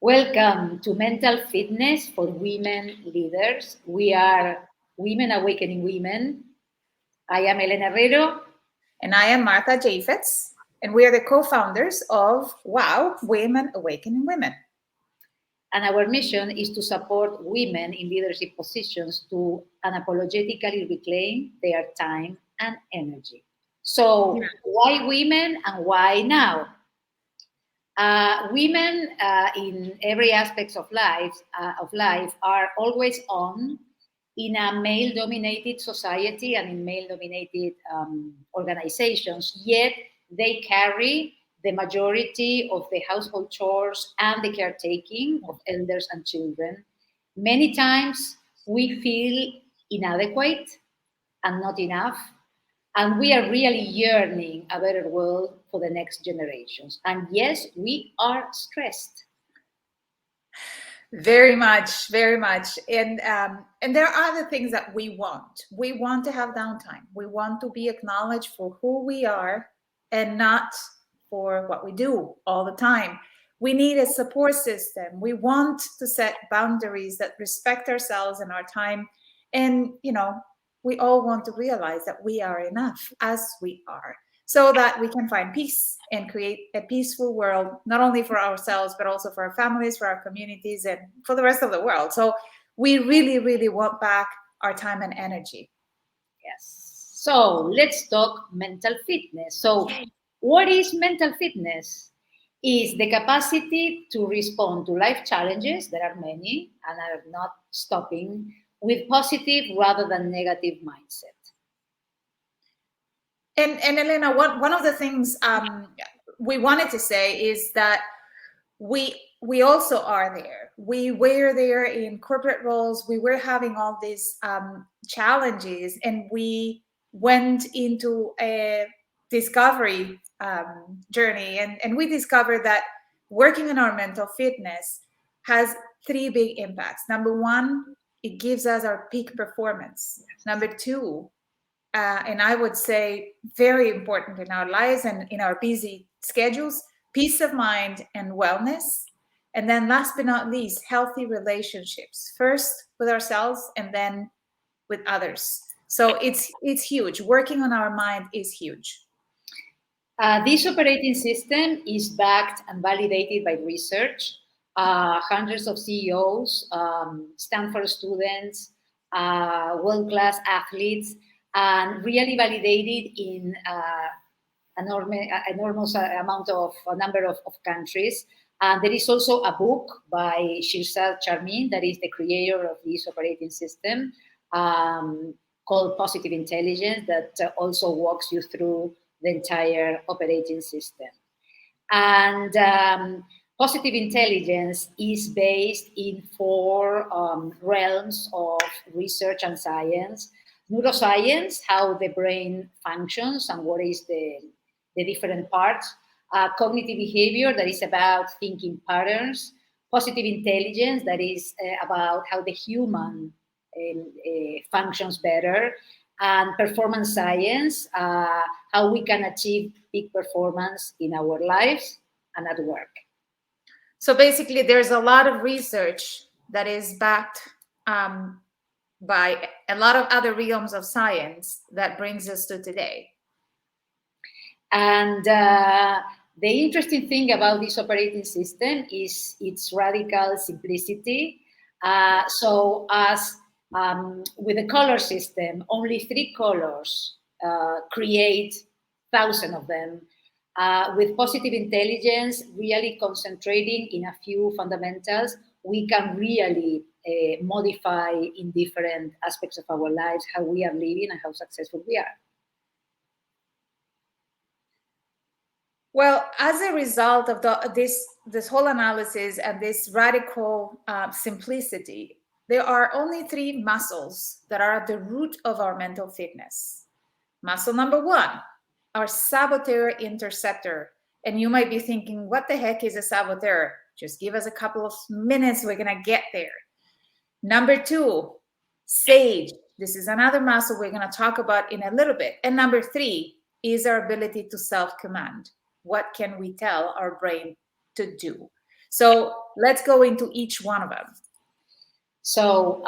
Welcome to Mental Fitness for Women Leaders. We are Women Awakening Women. I am Elena Herrero. And I am Martha Jafetz, and we are the co-founders of WOW, Women Awakening Women. And our mission is to support women in leadership positions to unapologetically reclaim their time and energy. So, why women and why now? Women in every aspect of life are always on in a male-dominated society and in male-dominated organizations. Yet they carry the majority of the household chores and the caretaking of elders and children. Many times we feel inadequate and not enough, and we are really yearning a better world for the next generations. And yes, we are stressed. Very much, very much. And there are other things that we want. We want to have downtime. We want to be acknowledged for who we are and not for what we do all the time. We need a support system. We want to set boundaries that respect ourselves and our time. And, we all want to realize that we are enough as we are, so that we can find peace and create a peaceful world, not only for ourselves, but also for our families, for our communities, and for the rest of the world. So we really, really want back our time and energy. Yes. So let's talk mental fitness. So, what is mental fitness? Is the capacity to respond to life challenges, there are many and are not stopping, with positive rather than negative mindset. And Elena, one of the things we wanted to say is that we also are there. We were there in corporate roles. We were having all these challenges, and we went into a discovery journey, and we discovered that working on our mental fitness has three big impacts. Number one, it gives us our peak performance. Number two, and I would say very important in our lives and in our busy schedules, peace of mind and wellness. And then last but not least, healthy relationships, first with ourselves and then with others. So it's huge. Working on our mind is huge. This operating system is backed and validated by research. Hundreds of CEOs, Stanford students, world-class athletes, and really validated in enormous amount of a number of countries. There is also a book by Shirzad Charmin, that is the creator of this operating system, called Positive Intelligence, that also walks you through the entire operating system. And positive intelligence is based in four realms of research and science. Neuroscience, how the brain functions and what is the different parts. Cognitive behavior, that is about thinking patterns. Positive intelligence, that is about how the human functions better. And performance science, how we can achieve peak performance in our lives and at work. So basically, there's a lot of research that is backed by a lot of other realms of science that brings us to today. And the interesting thing about this operating system is its radical simplicity. So as with the color system, only three colors create thousands of them. With positive intelligence, really concentrating in a few fundamentals, we can really modify in different aspects of our lives how we are living and how successful we are. Well, as a result of this whole analysis and this radical simplicity, there are only three muscles that are at the root of our mental fitness. Muscle number one, our saboteur interceptor. And you might be thinking, what the heck is a saboteur? Just give us a couple of minutes, we're going to get there. Number two, sage. This is another muscle we're going to talk about in a little bit. And number three is our ability to self-command. What can we tell our brain to do? So let's go into each one of them. So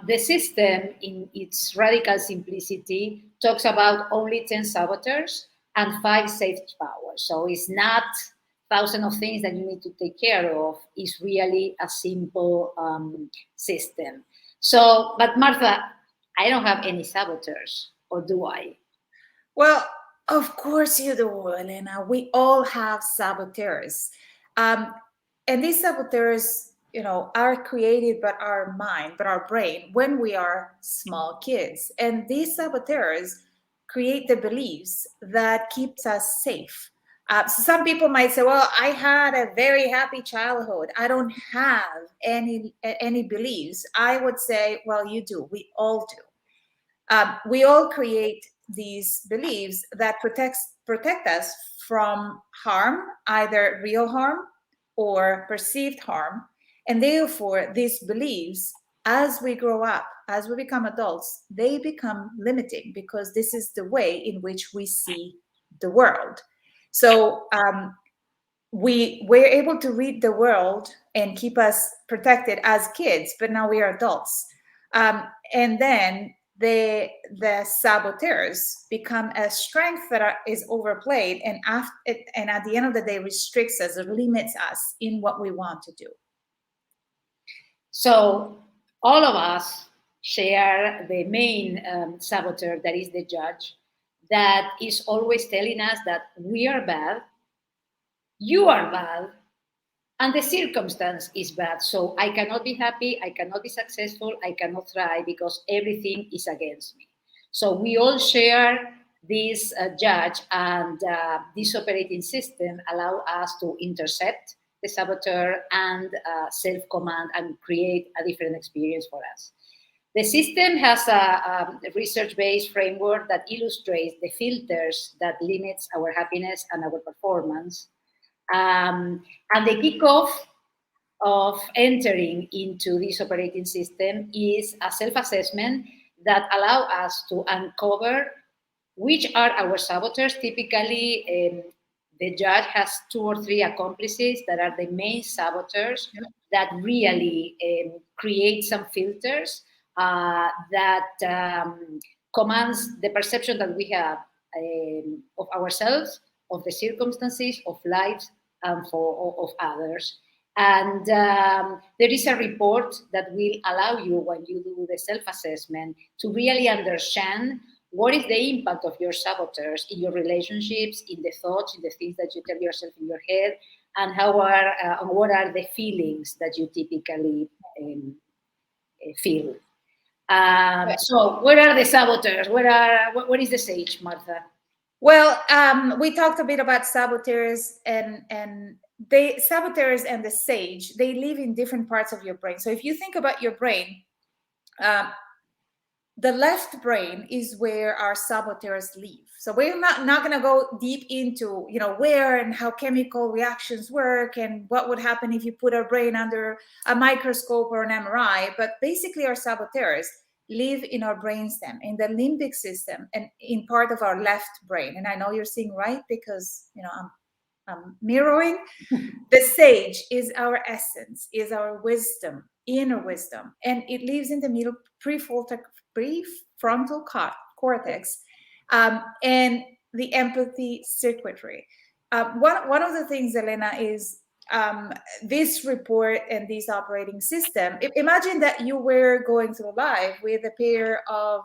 the system, in its radical simplicity, talks about only 10 saboteurs and 5 safe powers. So it's not thousands of things that you need to take care of. It's really a simple system. So, but Martha, I don't have any saboteurs, or do I? Well, of course you do, Elena. We all have saboteurs. And these saboteurs, are created by our mind, by our brain when we are small kids. And these saboteurs create the beliefs that keeps us safe. So some people might say, well, I had a very happy childhood. I don't have any beliefs. I would say, well, you do. We all do. We all create these beliefs that protect us from harm, either real harm or perceived harm. And therefore, these beliefs, as we grow up, as we become adults, they become limiting because this is the way in which we see the world. So we're able to read the world and keep us protected as kids, but now we are adults. And then the saboteurs become a strength that is overplayed, and at the end of the day restricts us or limits us in what we want to do. So all of us share the main saboteur, that is the judge, that is always telling us that we are bad, you are bad, and the circumstance is bad. So I cannot be happy, I cannot be successful, I cannot thrive because everything is against me. So we all share this judge, and this operating system allow us to intercept the saboteur and self-command and create a different experience for us. The system has a research-based framework that illustrates the filters that limits our happiness and our performance. And the kickoff of entering into this operating system is a self-assessment that allow us to uncover which are our saboteurs. Typically, the judge has 2 or 3 accomplices that are the main saboteurs that really create some filters that commands the perception that we have of ourselves, of the circumstances, of lives, and of others. And there is a report that will allow you, when you do the self-assessment, to really understand what is the impact of your saboteurs in your relationships, in the thoughts, in the things that you tell yourself in your head, and what are the feelings that you typically feel. So, where are the saboteurs? What is the sage, Martha? Well, we talked a bit about saboteurs, and saboteurs and the sage, they live in different parts of your brain. So if you think about your brain, the left brain is where our saboteurs live. So we're not going to go deep into where and how chemical reactions work and what would happen if you put our brain under a microscope or an MRI. But basically, our saboteurs live in our brainstem, in the limbic system, and in part of our left brain. And I know you're seeing right because I'm mirroring. The sage is our essence, is our wisdom, inner wisdom, and it lives in the middle prefrontal cortex and the empathy circuitry. One of the things, Elena, is this report and this operating system. Imagine that you were going through life with a pair of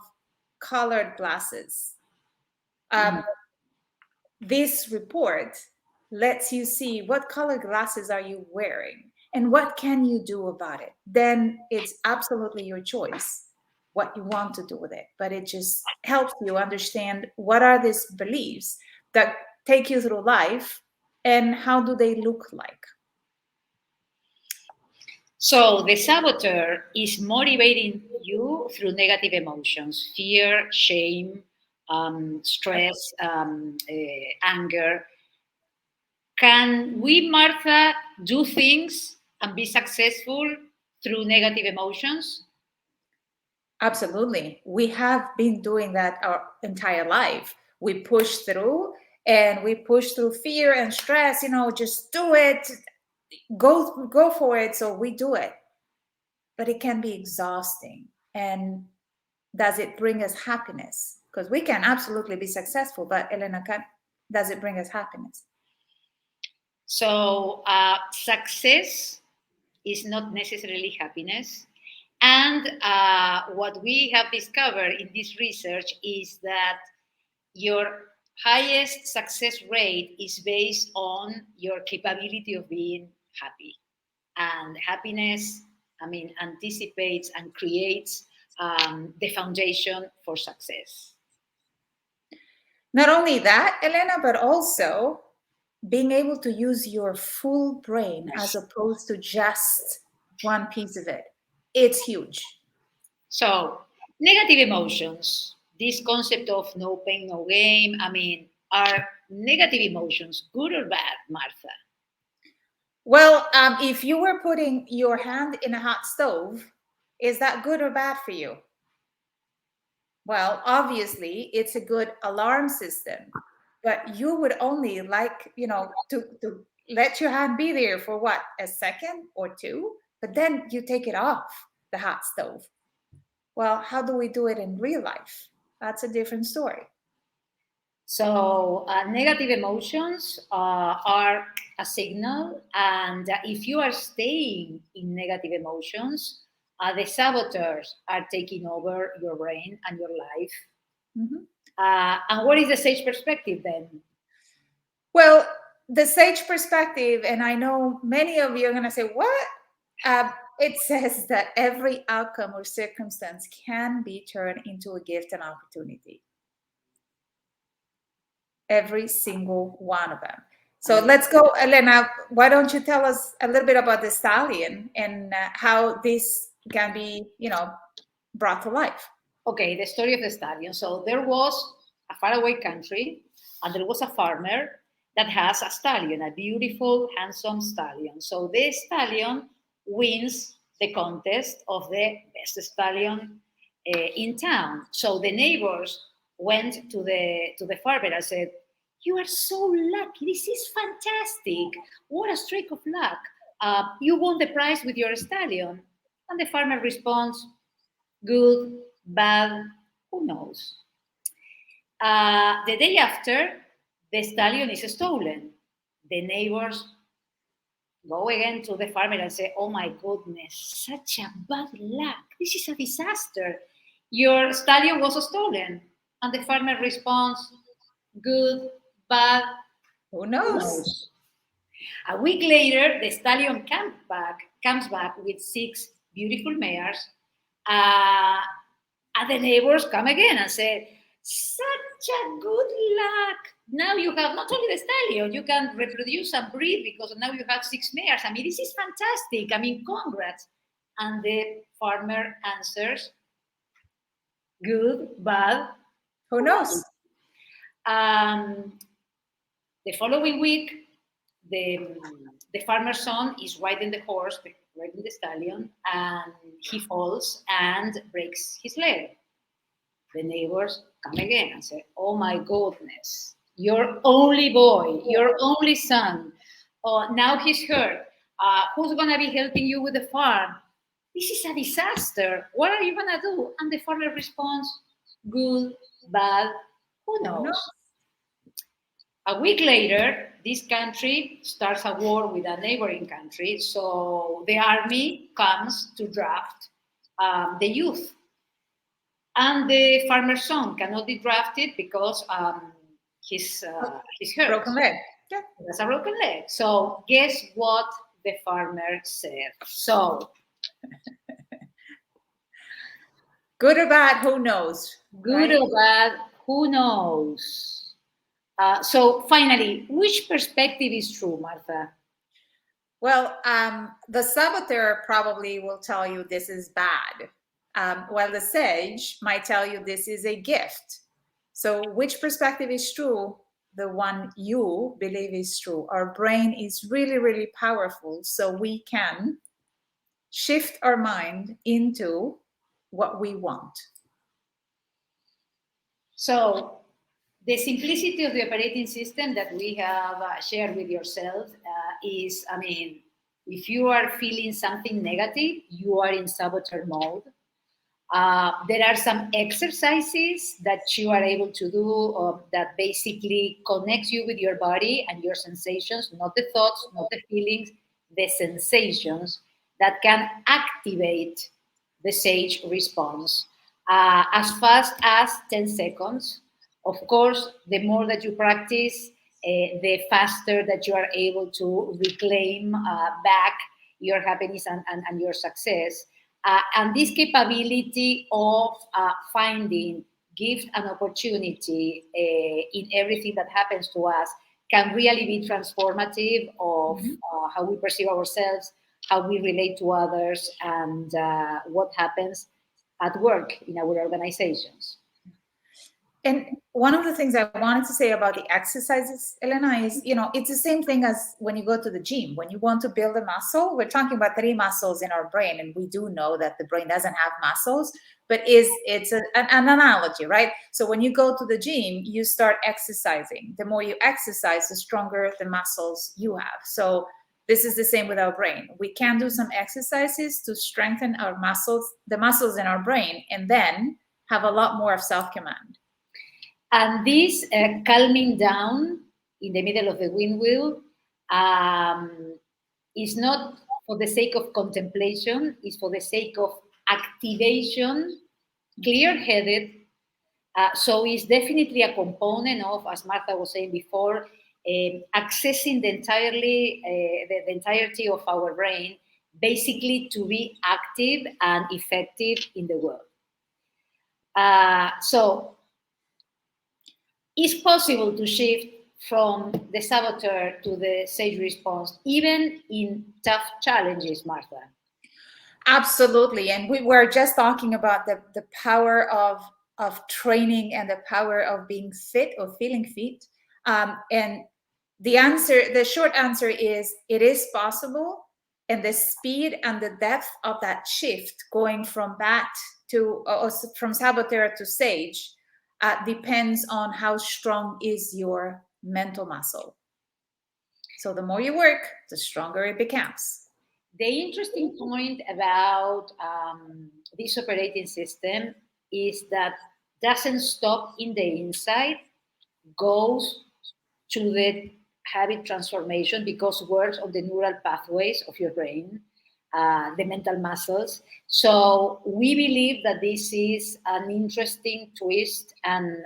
colored glasses. This report lets you see what color glasses are you wearing and what can you do about it. Then it's absolutely your choice what you want to do with it, but it just helps you understand what are these beliefs that take you through life and how do they look like. So the saboteur is motivating you through negative emotions: fear, shame, stress, anger. Can we, Martha, do things and be successful through negative emotions? Absolutely. We have been doing that our entire life. We push through, and we push through fear and stress, just do it. go for it. So we do it, but it can be exhausting. And does it bring us happiness? Because we can absolutely be successful, but Elena, does it bring us happiness? So success is not necessarily happiness. And what we have discovered in this research is that your highest success rate is based on your capability of being happy. And happiness, I mean, anticipates and creates the foundation for success. Not only that, Elena, but also being able to use your full brain as opposed to just one piece of it. It's huge. So, negative emotions, this concept of no pain, no gain, I mean, are negative emotions good or bad, Martha? Well, if you were putting your hand in a hot stove, is that good or bad for you? Well, obviously, it's a good alarm system, but you would only like, to let your hand be there for what, a second or two, but then you take it off the hot stove. Well, how do we do it in real life? That's a different story. So, negative emotions are a signal, and if you are staying in negative emotions, the saboteurs are taking over your brain and your life. Mm-hmm. And what is the sage perspective then? Well, the sage perspective, and I know many of you are going to say, what? It says that every outcome or circumstance can be turned into a gift and opportunity. Every single one of them. So let's go, Elena. Why don't you tell us a little bit about the stallion and how this can be, brought to life? Okay, the story of the stallion. So there was a faraway country, and there was a farmer that has a stallion, a beautiful, handsome stallion. So the stallion wins the contest of the best stallion in town. So the neighbors went to the farmer and said, "You are so lucky. This is fantastic. What a streak of luck. You won the prize with your stallion." And the farmer responds, "Good, bad, who knows?" The day after, the stallion is stolen. The neighbors go again to the farmer and say, "Oh my goodness, such a bad luck. This is a disaster. Your stallion was stolen." And the farmer responds, "Good, bad, Who who knows? knows?" A week later, the stallion comes back with 6 beautiful mares. Uh, and the neighbors come again and say, "Such a good luck. Now you have not only the stallion, you can reproduce and breed because now you have 6 mares. I mean, this is fantastic. I mean, congrats." And the farmer answers, "Good, bad, Who knows? um, the following week, the farmer's son is riding the horse, riding the stallion, and he falls and breaks his leg. The neighbors come again and say, "Oh my goodness, your only boy, your only son, now he's hurt. Who's going to be helping you with the farm? This is a disaster. What are you going to do?" And the farmer responds, "Good, bad, who knows?" A week later, this country starts a war with a neighboring country. So the army comes to draft the youth. And the farmer's son cannot be drafted because he's hurt. Broken leg. Yeah. He has a broken leg. So guess what the farmer said? So good or bad, who knows? Good right? or bad, who knows? So finally, which perspective is true, Martha? Well, the saboteur probably will tell you this is bad, while the sage might tell you this is a gift. So which perspective is true? The one you believe is true. Our brain is really, really powerful, so we can shift our mind into what we want. So the simplicity of the operating system that we have shared with yourself is, I mean, If you are feeling something negative, you are in saboteur mode. There are some exercises that you are able to do that basically connects you with your body and your sensations, not the thoughts, not the feelings, the sensations that can activate the sage response as fast as 10 seconds. Of course, the more that you practice, the faster that you are able to reclaim back your happiness and your success. And this capability of finding gift and opportunity in everything that happens to us can really be transformative of how we perceive ourselves, how we relate to others, and what happens at work in our organizations. And one of the things I wanted to say about the exercises, Elena, is, it's the same thing as when you go to the gym. When you want to build a muscle, we're talking about 3 muscles in our brain, and we do know that the brain doesn't have muscles, but it's an analogy, right? So when you go to the gym, you start exercising. The more you exercise, the stronger the muscles you have. So this is the same with our brain. We can do some exercises to strengthen our muscles, the muscles in our brain, and then have a lot more of self-command. And this calming down in the middle of the wind wheel is not for the sake of contemplation, it's for the sake of activation, clear-headed. So it's definitely a component of, as Martha was saying before, accessing the entirety of our brain, basically to be active and effective in the world. So it's possible to shift from the saboteur to the sage response, even in tough challenges, Martha. Absolutely. And we were just talking about the power of training and the power of being fit or feeling fit. And the short answer is it is possible. And the speed and the depth of that shift going from that to, from saboteur to sage, depends on how strong is your mental muscle. So the more you work, the stronger it becomes. The interesting point about this operating system is that doesn't stop in the inside, goes to the habit transformation because works on the neural pathways of your brain, the mental muscles. So we believe that this is an interesting twist and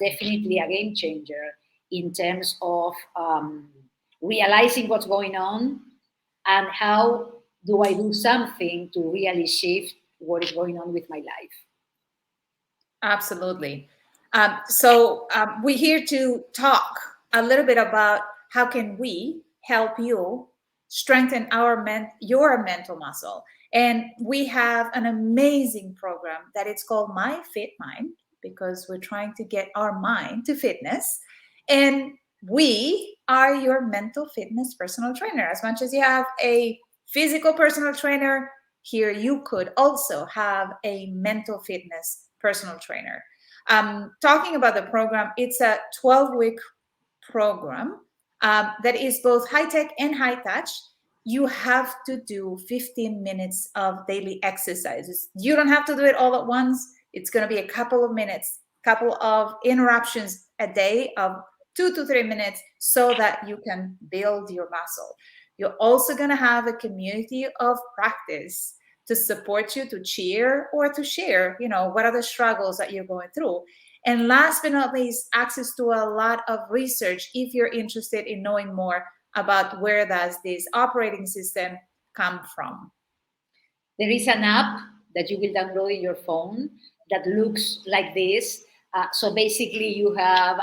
definitely a game changer in terms of realizing what's going on and how do I do something to really shift what is going on with my life. Absolutely. So we're here to talk a little bit about how can we help you strengthen your mental muscle. And we have an amazing program that it's called MyFitMind, because we're trying to get our mind to fitness. And we are your mental fitness personal trainer. As much as you have a physical personal trainer, here you could also have a mental fitness personal trainer. Talking about the program, it's a 12-week program that is both high-tech and high-touch. You have to do 15 minutes of daily exercises. You don't have to do it all at once. It's going to be a couple of minutes, couple of interruptions a day of 2 to 3 minutes so that you can build your muscle. You're also going to have a community of practice to support you, to cheer or to share, what are the struggles that you're going through. And last but not least, access to a lot of research if you're interested in knowing more about where does this operating system come from. There is an app that you will download in your phone that looks like this. So basically you have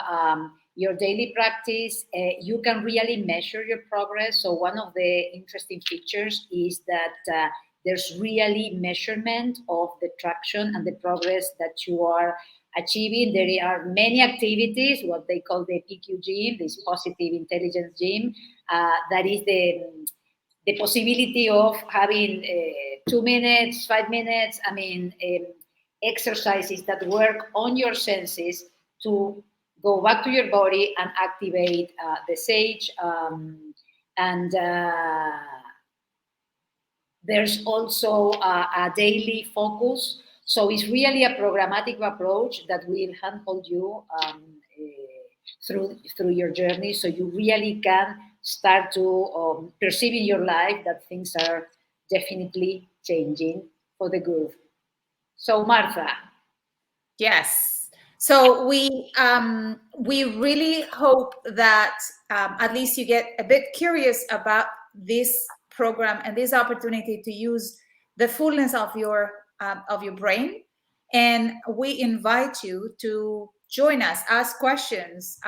your daily practice. You can really measure your progress. So one of the interesting features is that there's really measurement of the traction and the progress that you are achieving. There are many activities, what they call the PQ gym, this positive intelligence gym, that is the possibility of having 2 minutes, 5 minutes, exercises that work on your senses to go back to your body and activate the sage. And There's also a daily focus. So it's really a programmatic approach that will handhold you through your journey, so you really can start to perceive in your life that things are definitely changing for the good. So Martha. Yes. So we really hope that at least you get a bit curious about this program and this opportunity to use the fullness of your brain. And we invite you to join us, ask questions,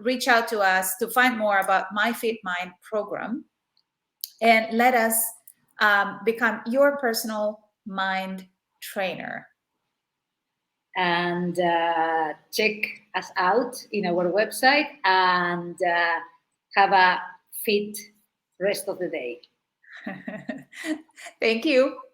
reach out to us to find more about MyFitMind program, and let us become your personal mind trainer. And check us out in our website, and have a fit rest of the day. Thank you.